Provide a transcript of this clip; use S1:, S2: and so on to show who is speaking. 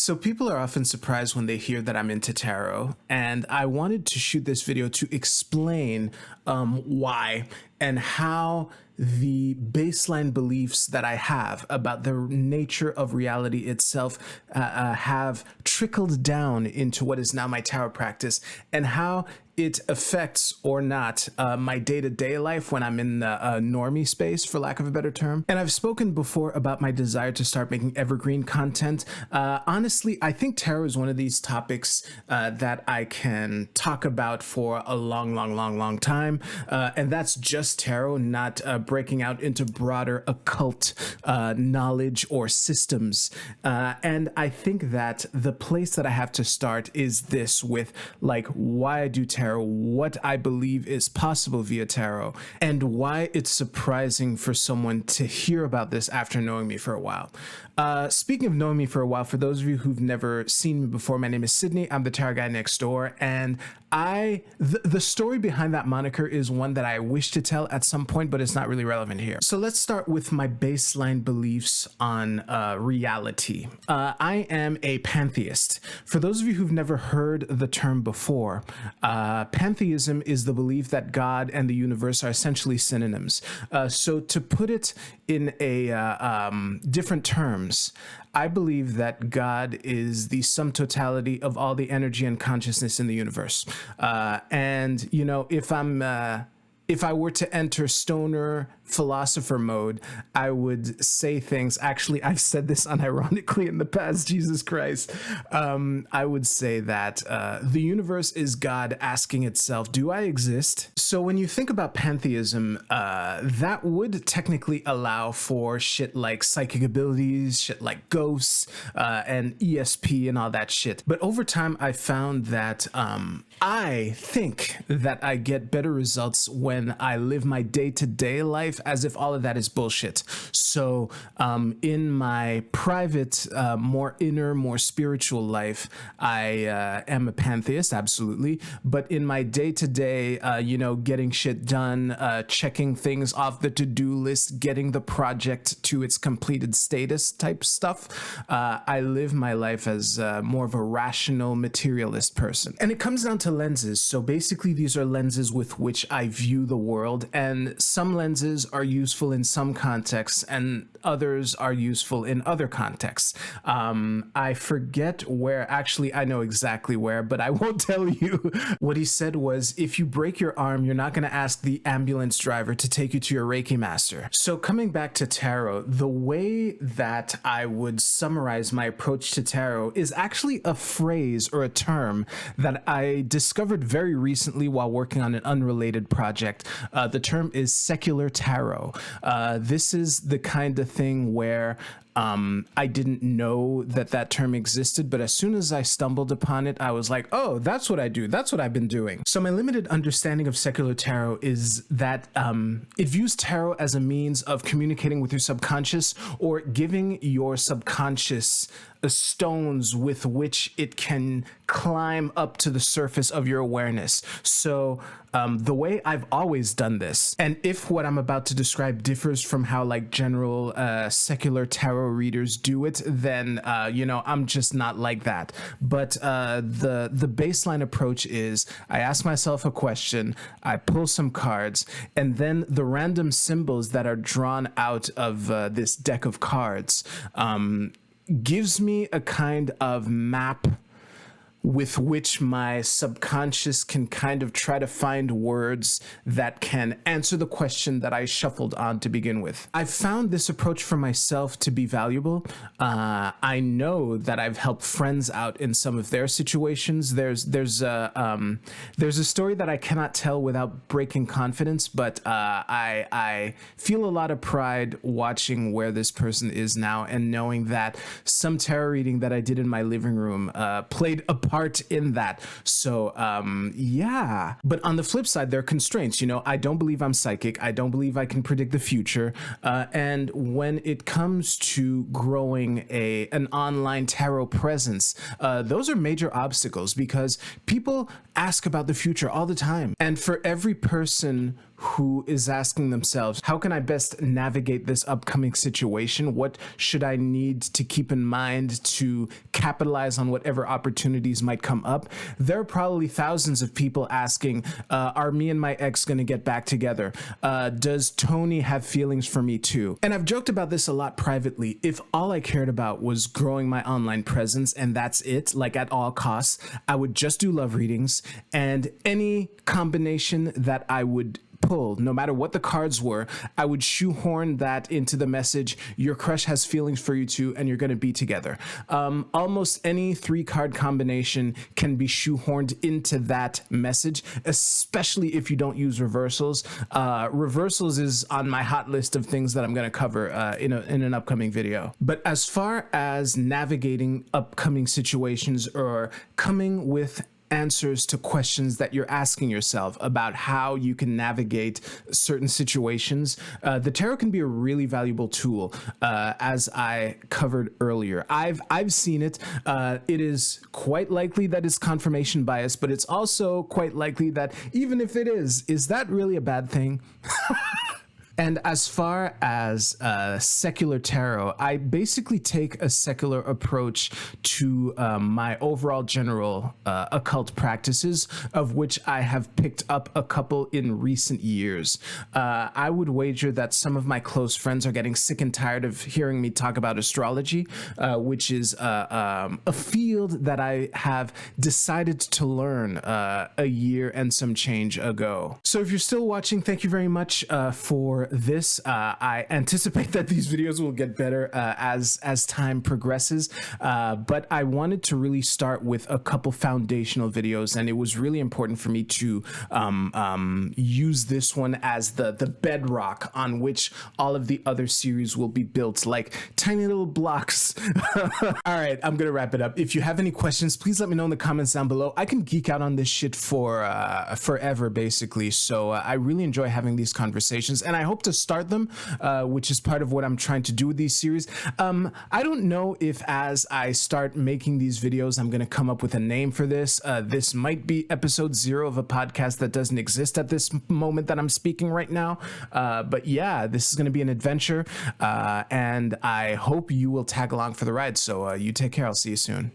S1: So people are often surprised when they hear that I'm into tarot, and I wanted to shoot this video to explain why and how the baseline beliefs that I have about the nature of reality itself have trickled down into what is now my tarot practice, and how it affects or not my day-to-day life when I'm in the normie space, for lack of a better term. And I've spoken before about my desire to start making evergreen content. Honestly, I think tarot is one of these topics that I can talk about for a long time. And that's just tarot, not breaking out into broader occult knowledge or systems. And I think that the place that I have to start is this, with like why I do tarot, what I believe is possible via tarot, and why it's surprising for someone to hear about this after knowing me for a while. Speaking of knowing me for a while, for those of you who've never seen me before, my name is Sydney. I'm the tarot guy next door, and the story behind that moniker is one that I wish to tell at some point, but it's not really relevant here. So let's start with my baseline beliefs on reality. I am a pantheist. For those of you who've never heard the term before, pantheism is the belief that God and the universe are essentially synonyms. So to put it in a different terms, I believe that God is the sum totality of all the energy and consciousness in the universe. And, you know, if I were to enter stoner philosopher mode, I would say things. Actually, I've said this unironically in the past, Jesus Christ. I would say that the universe is God asking itself, do I exist? So when you think about pantheism, that would technically allow for shit like psychic abilities, shit like ghosts, and ESP and all that shit. But over time, I found that I think that I get better results when I live my day-to-day life as if all of that is bullshit. So in my private, more inner, more spiritual life, I am a pantheist, absolutely. But in my day-to-day, you know, getting shit done, checking things off the to-do list, getting the project to its completed status type stuff, I live my life as more of a rational materialist person. And it comes down to lenses. So basically, these are lenses with which I view the world, and some lenses are useful in some contexts and others are useful in other contexts. I forget where, actually I know exactly where, but I won't tell you. What he said was, if you break your arm, you're not going to ask the ambulance driver to take you to your Reiki master. So coming back to tarot, the way that I would summarize my approach to tarot is actually a phrase or a term that I discovered very recently while working on an unrelated project. The term is secular tarot. This is the kind of thing where I didn't know that term existed, but as soon as I stumbled upon it, I was like, oh, that's what I do. That's what I've been doing. So my limited understanding of secular tarot is that it views tarot as a means of communicating with your subconscious, or giving your subconscious stones with which it can climb up to the surface of your awareness. So the way I've always done this, and if what I'm about to describe differs from how like general secular tarot readers do it, then you know, I'm just not like that. But the baseline approach is, I ask myself a question, I pull some cards, and then the random symbols that are drawn out of this deck of cards gives me a kind of map with which my subconscious can kind of try to find words that can answer the question that I shuffled on to begin with. I've found this approach for myself to be valuable. I know that I've helped friends out in some of their situations. There's a story that I cannot tell without breaking confidence, but I feel a lot of pride watching where this person is now, and knowing that some tarot reading that I did in my living room played a part in that. So yeah, but on the flip side, there are constraints. You know, I don't believe I'm psychic. I don't believe I can predict the future. And when it comes to growing an online tarot presence, those are major obstacles, because people ask about the future all the time. And for every person who is asking themselves, how can I best navigate this upcoming situation? What should I need to keep in mind to capitalize on whatever opportunities might come up? There are probably thousands of people asking, are me and my ex going to get back together? Does Tony have feelings for me too? And I've joked about this a lot privately. If all I cared about was growing my online presence and that's it, like at all costs, I would just do love readings, and any combination that I would pull, no matter what the cards were, I would shoehorn that into the message, your crush has feelings for you too, and you're going to be together. Almost any 3-card combination can be shoehorned into that message, especially if you don't use reversals. Reversals is on my hot list of things that I'm going to cover in an upcoming video. But as far as navigating upcoming situations or coming with answers to questions that you're asking yourself about how you can navigate certain situations, the tarot can be a really valuable tool, as I covered earlier. I've seen it. It is quite likely that it's confirmation bias, but it's also quite likely that even if it is that really a bad thing? And as far as secular tarot, I basically take a secular approach to my overall general occult practices, of which I have picked up a couple in recent years. I would wager that some of my close friends are getting sick and tired of hearing me talk about astrology, which is a field that I have decided to learn a year and some change ago. So if you're still watching, thank you very much for this. I anticipate that these videos will get better as time progresses, but I wanted to really start with a couple foundational videos, and it was really important for me to use this one as the bedrock on which all of the other series will be built, like tiny little blocks. All right, I'm gonna wrap it up. If you have any questions, please let me know in the comments down below. I can geek out on this shit for forever, basically. So I really enjoy having these conversations, and I hope to start them, which is part of what I'm trying to do with these series. I don't know if as I start making these videos, I'm going to come up with a name for this. This might be episode 0 of a podcast that doesn't exist at this moment that I'm speaking right now. But yeah, this is going to be an adventure, and I hope you will tag along for the ride. So you take care. I'll see you soon.